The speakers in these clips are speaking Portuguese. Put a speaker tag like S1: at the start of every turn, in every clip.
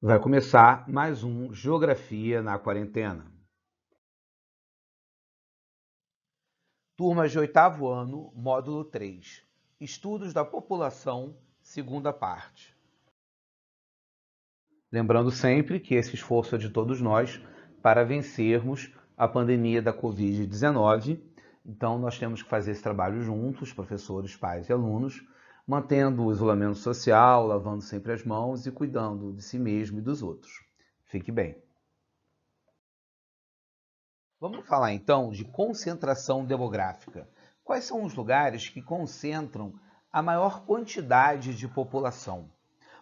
S1: Vai começar mais um Geografia na Quarentena. Turma de 8º ano, módulo 3. Estudos da população, segunda parte. Lembrando sempre que esse esforço é de todos nós para vencermos a pandemia da Covid-19. Então, nós temos que fazer esse trabalho juntos, professores, pais e alunos, mantendo o isolamento social, lavando sempre as mãos e cuidando de si mesmo e dos outros. Fique bem. Vamos falar então de concentração demográfica. Quais são os lugares que concentram a maior quantidade de população?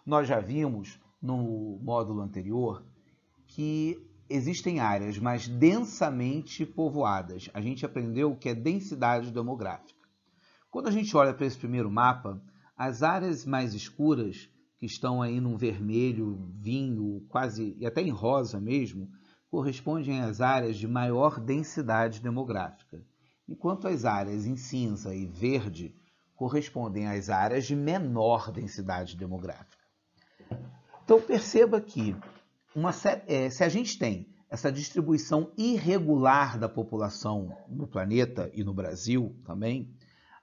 S1: Nós já vimos no módulo anterior que existem áreas mais densamente povoadas. A gente aprendeu o que é densidade demográfica. Quando a gente olha para esse primeiro mapa, as áreas mais escuras, que estão aí num vermelho, vinho, quase e até em rosa mesmo, correspondem às áreas de maior densidade demográfica, enquanto as áreas em cinza e verde correspondem às áreas de menor densidade demográfica. Então perceba que se a gente tem essa distribuição irregular da população no planeta e no Brasil também,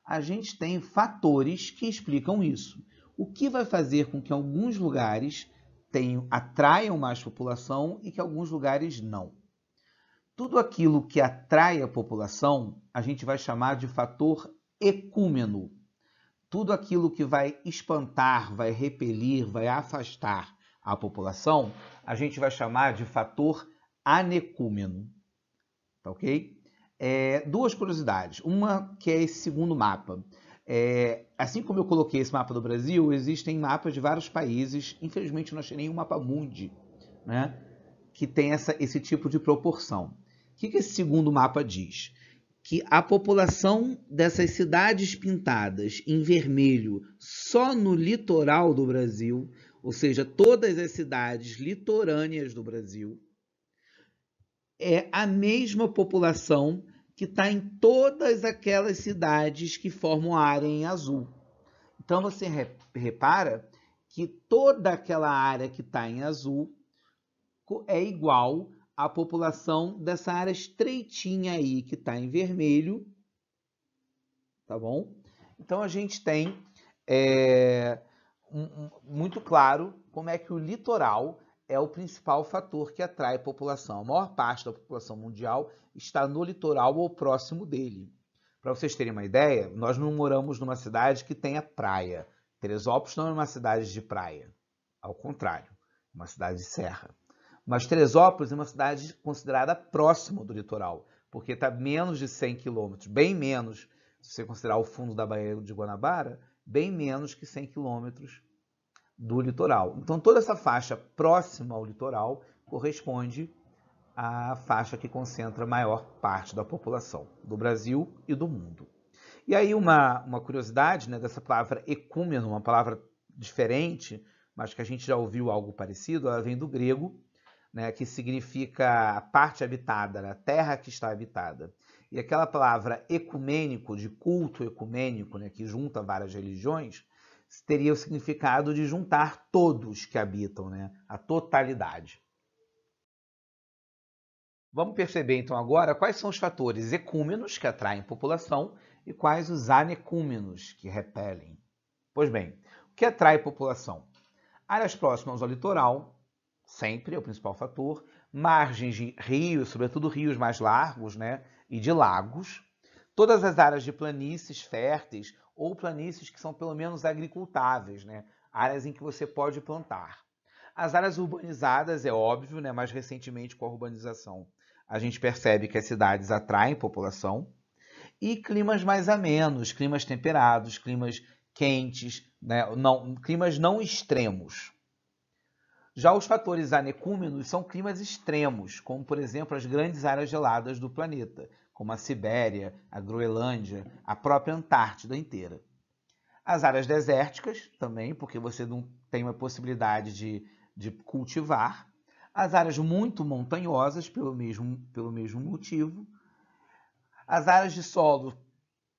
S1: a gente tem fatores que explicam isso. O que vai fazer com que alguns lugares atraiam mais população e que alguns lugares não. Tudo aquilo que atrai a população, a gente vai chamar de fator ecúmeno. Tudo aquilo que vai espantar, vai repelir, vai afastar a população, a gente vai chamar de fator anecúmeno. Tá ok? Duas curiosidades. Uma que é esse segundo mapa. Assim como eu coloquei esse mapa do Brasil, existem mapas de vários países. Infelizmente, não achei nenhum mapa mundi, né, que tem esse tipo de proporção. O que esse segundo mapa diz? Que a população dessas cidades pintadas em vermelho só no litoral do Brasil, ou seja, todas as cidades litorâneas do Brasil, é a mesma população que está em todas aquelas cidades que formam a área em azul. Então você repara que toda aquela área que está em azul é igual à população dessa área estreitinha aí que está em vermelho, tá bom? Então a gente tem muito claro como é que o litoral é o principal fator que atrai a população. A maior parte da população mundial está no litoral ou próximo dele. Para vocês terem uma ideia, nós não moramos numa cidade que tenha praia. Teresópolis não é uma cidade de praia. Ao contrário, é uma cidade de serra. Mas Teresópolis é uma cidade considerada próxima do litoral, porque está a menos de 100 quilômetros, bem menos, se você considerar o fundo da Baía de Guanabara, bem menos que 100 quilômetros do litoral. Então, toda essa faixa próxima ao litoral corresponde à faixa que concentra a maior parte da população do Brasil e do mundo. E aí uma curiosidade, né, dessa palavra ecúmeno, uma palavra diferente, mas que a gente já ouviu algo parecido, ela vem do grego, né, que significa a parte habitada, a terra que está habitada. E aquela palavra ecumênico, de culto ecumênico, né, que junta várias religiões, teria o significado de juntar todos que habitam, né? A totalidade. Vamos perceber então agora quais são os fatores ecúmenos que atraem população e quais os anecúmenos que repelem. Pois bem, o que atrai população? Áreas próximas ao litoral, sempre é o principal fator, margens de rios, sobretudo rios mais largos, né? E de lagos, todas as áreas de planícies férteis ou planícies que são pelo menos agricultáveis, né? Áreas em que você pode plantar. As áreas urbanizadas, é óbvio, né? Mais recentemente com a urbanização, a gente percebe que as cidades atraem população. E climas mais amenos, climas temperados, climas quentes, né? Climas não extremos. Já os fatores anecúmenos são climas extremos, como, por exemplo, as grandes áreas geladas do planeta, como a Sibéria, a Groenlândia, a própria Antártida inteira. As áreas desérticas também, porque você não tem uma possibilidade de cultivar. As áreas muito montanhosas, pelo mesmo motivo. As áreas de solo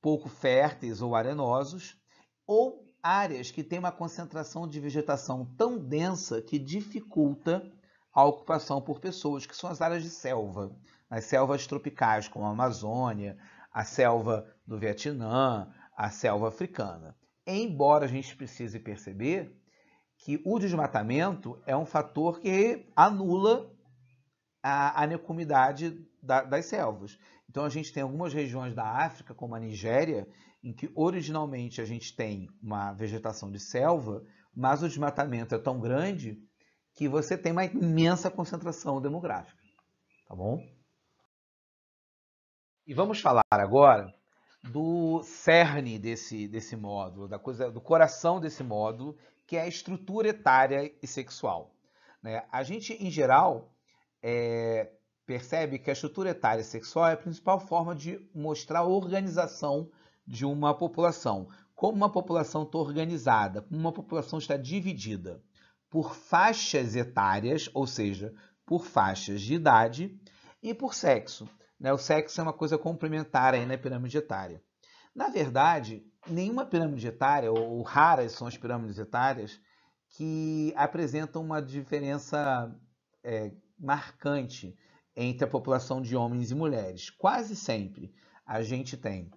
S1: pouco férteis ou arenosos, ou áreas que têm uma concentração de vegetação tão densa que dificulta a ocupação por pessoas, que são as áreas de selva, as selvas tropicais, como a Amazônia, a selva do Vietnã, a selva africana. Embora a gente precise perceber que o desmatamento é um fator que anula a anecomicidade das selvas. Então, a gente tem algumas regiões da África, como a Nigéria, em que originalmente a gente tem uma vegetação de selva, mas o desmatamento é tão grande que você tem uma imensa concentração demográfica. Tá bom? E vamos falar agora do cerne desse módulo, do coração desse módulo, que é a estrutura etária e sexual. Né? A gente, em geral, percebe que a estrutura etária e sexual é a principal forma de mostrar a organização de uma população. Como uma população está organizada, como uma população está dividida por faixas etárias, ou seja, por faixas de idade, e por sexo. O sexo é uma coisa complementar aí na pirâmide etária. Na verdade, nenhuma pirâmide etária, ou raras são as pirâmides etárias, que apresentam uma diferença marcante entre a população de homens e mulheres. Quase sempre a gente tem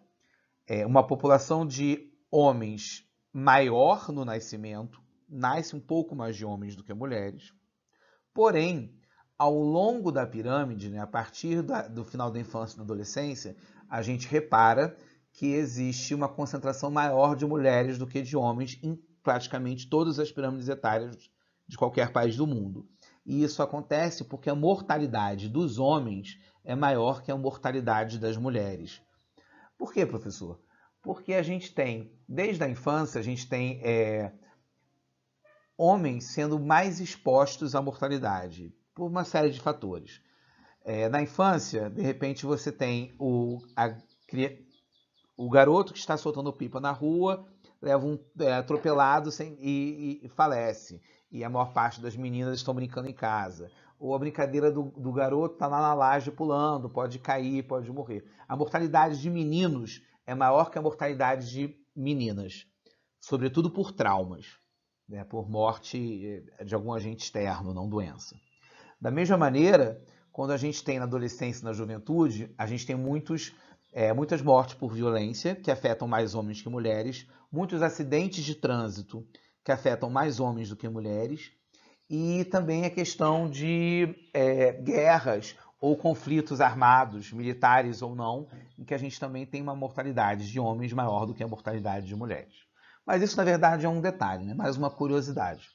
S1: uma população de homens maior no nascimento, nasce um pouco mais de homens do que mulheres, porém, ao longo da pirâmide, a partir do final da infância e da adolescência, a gente repara que existe uma concentração maior de mulheres do que de homens em praticamente todas as pirâmides etárias de qualquer país do mundo. E isso acontece porque a mortalidade dos homens é maior que a mortalidade das mulheres. Por quê, professor? Porque a gente tem, desde a infância, a gente tem homens sendo mais expostos à mortalidade, por uma série de fatores. Na infância, de repente, você tem o garoto que está soltando pipa na rua, leva atropelado e falece. E a maior parte das meninas estão brincando em casa. Ou a brincadeira do garoto está lá na laje pulando, pode cair, pode morrer. A mortalidade de meninos é maior que a mortalidade de meninas, sobretudo por traumas, por morte de algum agente externo, não doença. Da mesma maneira, quando a gente tem na adolescência e na juventude, a gente tem muitas mortes por violência, que afetam mais homens que mulheres, muitos acidentes de trânsito, que afetam mais homens do que mulheres, e também a questão de guerras ou conflitos armados, militares ou não, em que a gente também tem uma mortalidade de homens maior do que a mortalidade de mulheres. Mas isso, na verdade, é um detalhe, mais uma curiosidade.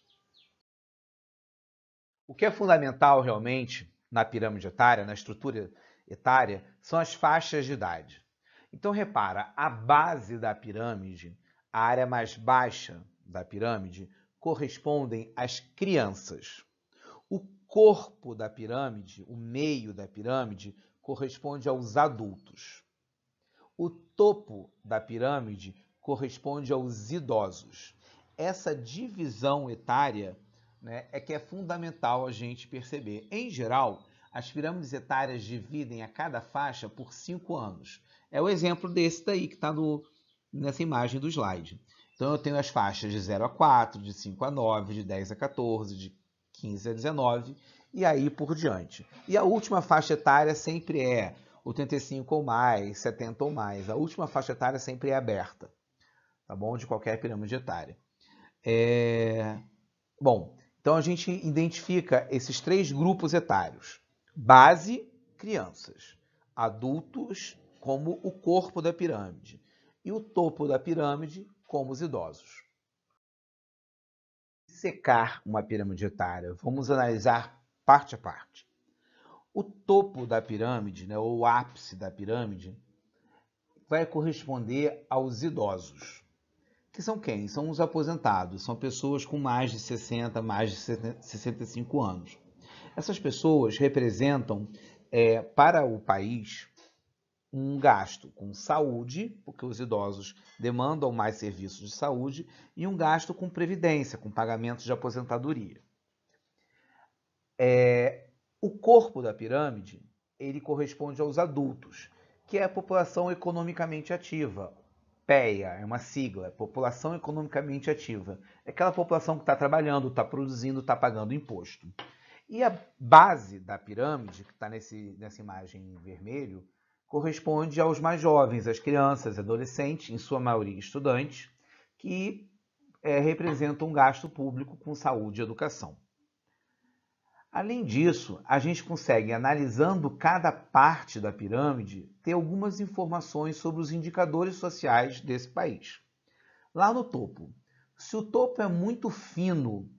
S1: O que é fundamental, realmente, na pirâmide etária, na estrutura etária, são as faixas de idade. Então, repara, a base da pirâmide, a área mais baixa da pirâmide, correspondem às crianças. O corpo da pirâmide, o meio da pirâmide, corresponde aos adultos. O topo da pirâmide corresponde aos idosos. Essa divisão etária é que é fundamental a gente perceber. Em geral, as pirâmides etárias dividem a cada faixa por 5 anos. É o exemplo desse daí que está nessa imagem do slide. Então, eu tenho as faixas de 0 a 4, de 5 a 9, de 10 a 14, de 15 a 19 e aí por diante. E a última faixa etária sempre é 85 ou mais, 70 ou mais. A última faixa etária sempre é aberta, tá bom? De qualquer pirâmide etária. Bom, então a gente identifica esses 3 grupos etários. Base, crianças. Adultos, como o corpo da pirâmide. E o topo da pirâmide, como os idosos. Secar uma pirâmide etária. Vamos analisar parte a parte. O topo da pirâmide, ou o ápice da pirâmide, vai corresponder aos idosos. Que são quem? São os aposentados, são pessoas com mais de 60, mais de 65 anos. Essas pessoas representam, para o país, um gasto com saúde, porque os idosos demandam mais serviços de saúde, e um gasto com previdência, com pagamentos de aposentadoria. O corpo da pirâmide, ele corresponde aos adultos, que é a população economicamente ativa, PEA, é uma sigla, População Economicamente Ativa. É aquela população que está trabalhando, está produzindo, está pagando imposto. E a base da pirâmide, que está nessa imagem em vermelho, corresponde aos mais jovens, às crianças, adolescentes, em sua maioria estudantes, que representam um gasto público com saúde e educação. Além disso, a gente consegue, analisando cada parte da pirâmide, ter algumas informações sobre os indicadores sociais desse país. Lá no topo, se o topo é muito fino,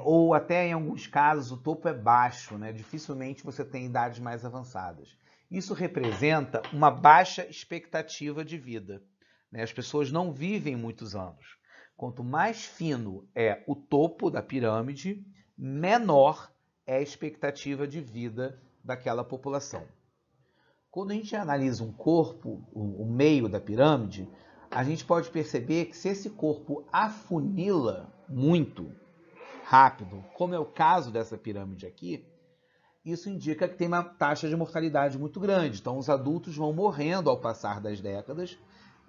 S1: ou até em alguns casos o topo é baixo, né? Dificilmente você tem idades mais avançadas. Isso representa uma baixa expectativa de vida, né? As pessoas não vivem muitos anos. Quanto mais fino é o topo da pirâmide, menor é a expectativa de vida daquela população. Quando a gente analisa um corpo, o meio da pirâmide, a gente pode perceber que se esse corpo afunila muito rápido, como é o caso dessa pirâmide aqui, isso indica que tem uma taxa de mortalidade muito grande. Então, os adultos vão morrendo ao passar das décadas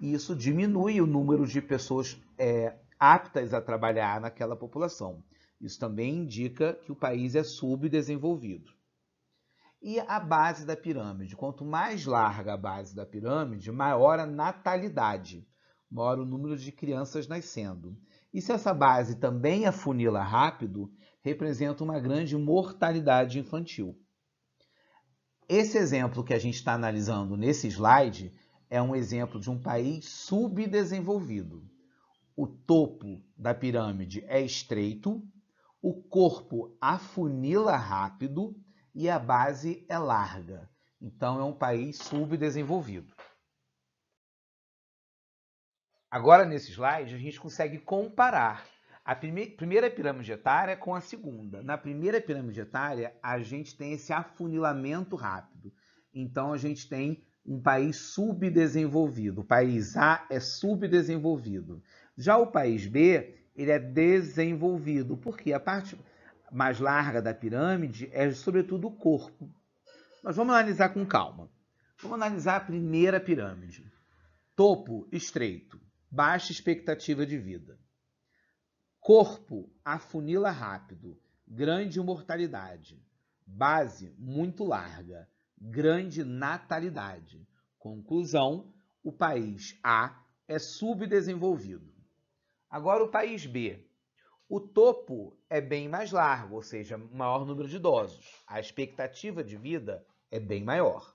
S1: e isso diminui o número de pessoas aptas a trabalhar naquela população. Isso também indica que o país é subdesenvolvido. E a base da pirâmide? Quanto mais larga a base da pirâmide, maior a natalidade, maior o número de crianças nascendo. E se essa base também afunila rápido, representa uma grande mortalidade infantil. Esse exemplo que a gente está analisando nesse slide é um exemplo de um país subdesenvolvido. O topo da pirâmide é estreito, o corpo afunila rápido e a base é larga. Então, é um país subdesenvolvido. Agora, nesse slide, a gente consegue comparar a primeira pirâmide etária com a segunda. Na primeira pirâmide etária, a gente tem esse afunilamento rápido. Então, a gente tem um país subdesenvolvido. O país A é subdesenvolvido. Já o país B, ele é desenvolvido, porque a parte mais larga da pirâmide é, sobretudo, o corpo. Mas vamos analisar com calma. Vamos analisar a primeira pirâmide. Topo estreito, baixa expectativa de vida. Corpo afunila rápido, grande mortalidade. Base muito larga, grande natalidade. Conclusão, o país A é subdesenvolvido. Agora o país B. O topo é bem mais largo, ou seja, maior número de idosos. A expectativa de vida é bem maior.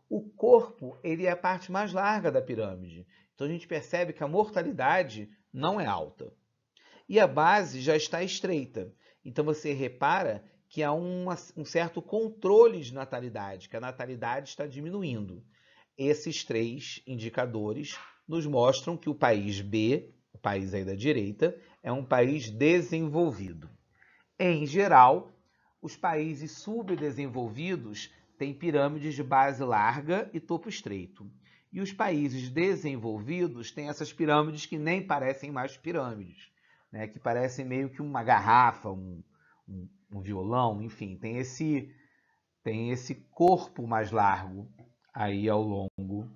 S1: O corpo, ele é a parte mais larga da pirâmide. Então a gente percebe que a mortalidade não é alta. E a base já está estreita. Então você repara que há um certo controle de natalidade, que a natalidade está diminuindo. Esses três indicadores nos mostram que o país B, o país aí da direita, é um país desenvolvido. Em geral, os países subdesenvolvidos têm pirâmides de base larga e topo estreito. E os países desenvolvidos têm essas pirâmides que nem parecem mais pirâmides, né? Que parecem meio que uma garrafa, um violão, enfim, tem esse corpo mais largo aí ao longo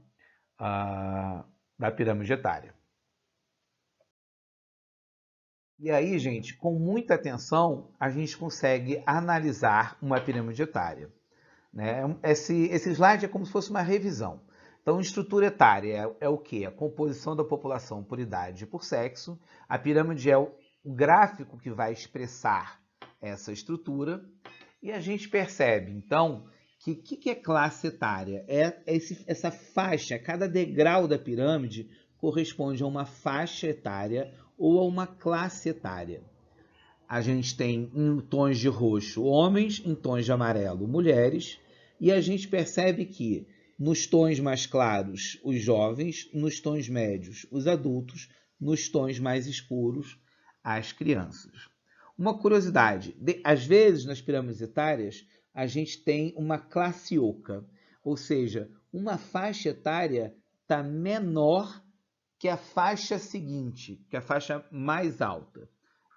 S1: da pirâmide etária. E aí, gente, com muita atenção, a gente consegue analisar uma pirâmide etária, né? Esse slide é como se fosse uma revisão. Então, estrutura etária é o quê? A composição da população por idade e por sexo. A pirâmide é o gráfico que vai expressar essa estrutura. E a gente percebe, então, que o que é classe etária? Essa faixa, cada degrau da pirâmide corresponde a uma faixa etária ou a uma classe etária. A gente tem em tons de roxo homens, em tons de amarelo mulheres, e a gente percebe que nos tons mais claros os jovens, nos tons médios os adultos, nos tons mais escuros as crianças. Uma curiosidade, às vezes nas pirâmides etárias a gente tem uma classe oca, ou seja, uma faixa etária está menor que a faixa seguinte, que a faixa mais alta.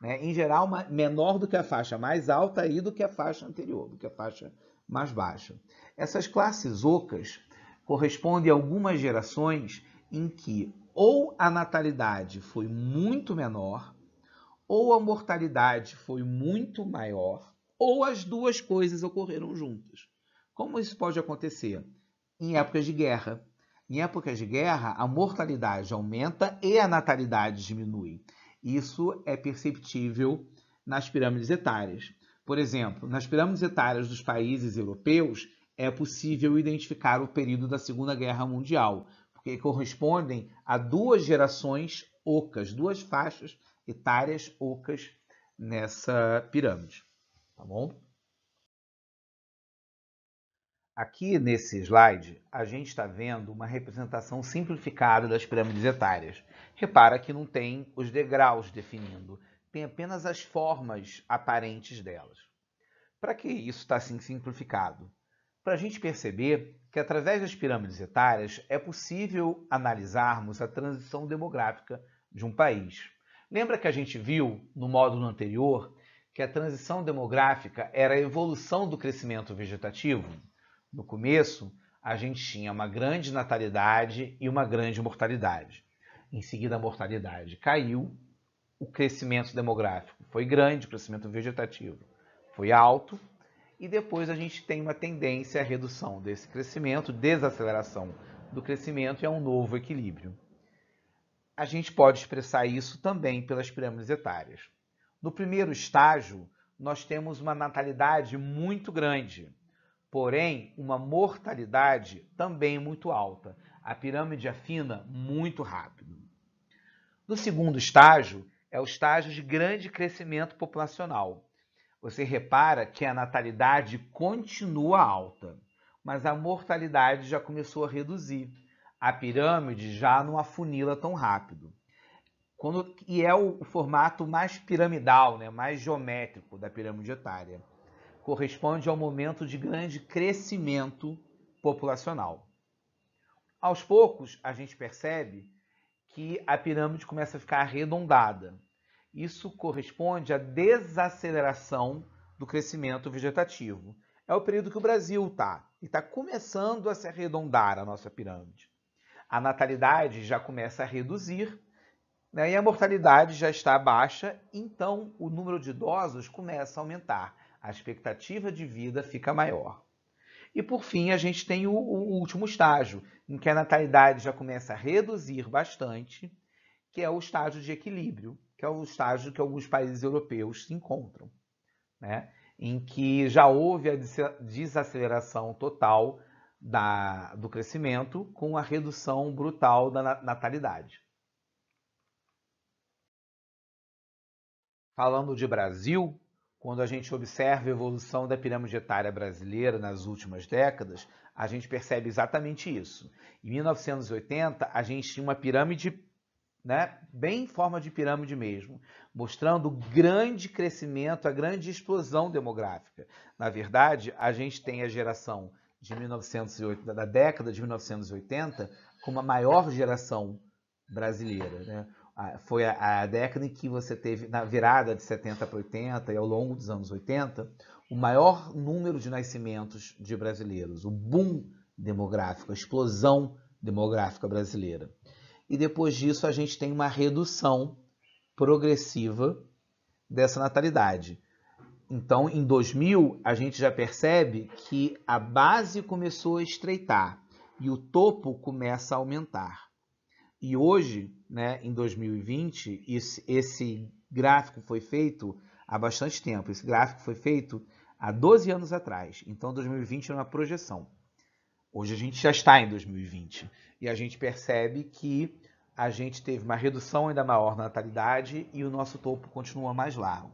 S1: Né? Em geral, menor do que a faixa mais alta e do que a faixa anterior, do que a faixa mais baixa. Essas classes ocas correspondem a algumas gerações em que ou a natalidade foi muito menor, ou a mortalidade foi muito maior, ou as duas coisas ocorreram juntas. Como isso pode acontecer? Em épocas de guerra. Em épocas de guerra, a mortalidade aumenta e a natalidade diminui. Isso é perceptível nas pirâmides etárias. Por exemplo, nas pirâmides etárias dos países europeus, é possível identificar o período da Segunda Guerra Mundial, porque correspondem a duas gerações ocas, duas faixas etárias ocas nessa pirâmide. Tá bom? Aqui nesse slide, a gente está vendo uma representação simplificada das pirâmides etárias. Repara que não tem os degraus definindo, tem apenas as formas aparentes delas. Para que isso está assim simplificado? Para a gente perceber que através das pirâmides etárias é possível analisarmos a transição demográfica de um país. Lembra que a gente viu no módulo anterior que a transição demográfica era a evolução do crescimento vegetativo? No começo, a gente tinha uma grande natalidade e uma grande mortalidade. Em seguida, a mortalidade caiu, o crescimento demográfico foi grande, o crescimento vegetativo foi alto, e depois a gente tem uma tendência à redução desse crescimento, desaceleração do crescimento e a um novo equilíbrio. A gente pode expressar isso também pelas pirâmides etárias. No primeiro estágio, nós temos uma natalidade muito grande, porém uma mortalidade também muito alta. A pirâmide afina muito rápido. No segundo estágio, é o estágio de grande crescimento populacional. Você repara que a natalidade continua alta, mas a mortalidade já começou a reduzir. A pirâmide já não afunila tão rápido. E é o formato mais piramidal, né, mais geométrico da pirâmide etária. Corresponde ao momento de grande crescimento populacional. Aos poucos, a gente percebe que a pirâmide começa a ficar arredondada. Isso corresponde à desaceleração do crescimento vegetativo. É o período que o Brasil está. E está começando a se arredondar a nossa pirâmide. A natalidade já começa a reduzir, né, e a mortalidade já está baixa, então o número de idosos começa a aumentar. A expectativa de vida fica maior. E por fim, a gente tem o último estágio, em que a natalidade já começa a reduzir bastante, que é o estágio de equilíbrio, que é o estágio que alguns países europeus se encontram, né? Em que já houve a desaceleração total do crescimento com a redução brutal da natalidade. Falando de Brasil, quando a gente observa a evolução da pirâmide etária brasileira nas últimas décadas, a gente percebe exatamente isso. Em 1980, a gente tinha uma pirâmide, né, bem em forma de pirâmide mesmo, mostrando o grande crescimento, a grande explosão demográfica. Na verdade, a gente tem a geração de 1980, da década de 1980 como a maior geração brasileira, né? Foi a década em que você teve, na virada de 70 para 80 e ao longo dos anos 80, o maior número de nascimentos de brasileiros, o boom demográfico, a explosão demográfica brasileira. E depois disso a gente tem uma redução progressiva dessa natalidade. Então, em 2000, a gente já percebe que a base começou a estreitar e o topo começa a aumentar. E hoje, né, em 2020, esse gráfico foi feito há bastante tempo. Esse gráfico foi feito há 12 anos atrás. Então, 2020 é uma projeção. Hoje a gente já está em 2020 e a gente percebe que a gente teve uma redução ainda maior na natalidade e o nosso topo continua mais largo.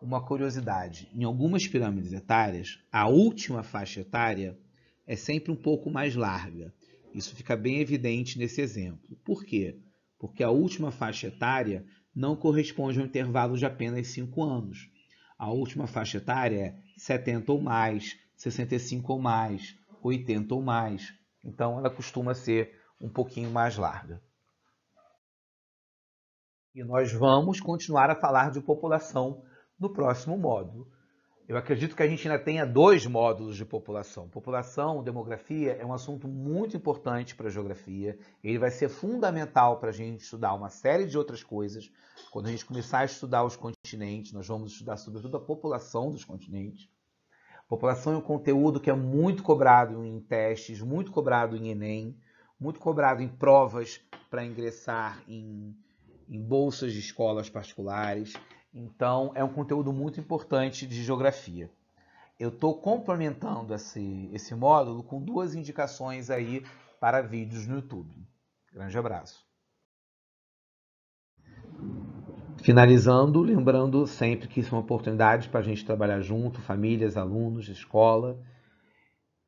S1: Uma curiosidade, em algumas pirâmides etárias, a última faixa etária é sempre um pouco mais larga. Isso fica bem evidente nesse exemplo. Por quê? Porque a última faixa etária não corresponde a um intervalo de apenas 5 anos. A última faixa etária é 70 ou mais, 65 ou mais, 80 ou mais. Então, ela costuma ser um pouquinho mais larga. E nós vamos continuar a falar de população no próximo módulo. Eu acredito que a gente ainda tenha 2 módulos de população. População, demografia, é um assunto muito importante para a geografia. Ele vai ser fundamental para a gente estudar uma série de outras coisas. Quando a gente começar a estudar os continentes, nós vamos estudar sobretudo a população dos continentes. População é um conteúdo que é muito cobrado em testes, muito cobrado em Enem, muito cobrado em provas para ingressar em bolsas de escolas particulares. Então, é um conteúdo muito importante de geografia. Eu estou complementando esse módulo com 2 indicações aí para vídeos no YouTube. Grande abraço. Finalizando, lembrando sempre que isso é uma oportunidade para a gente trabalhar junto, famílias, alunos, escola,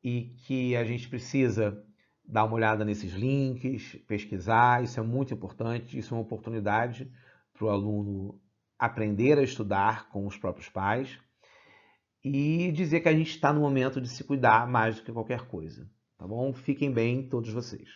S1: e que a gente precisa dar uma olhada nesses links, pesquisar, isso é muito importante, isso é uma oportunidade para o aluno aprender a estudar com os próprios pais e dizer que a gente está no momento de se cuidar mais do que qualquer coisa, tá bom? Fiquem bem todos vocês.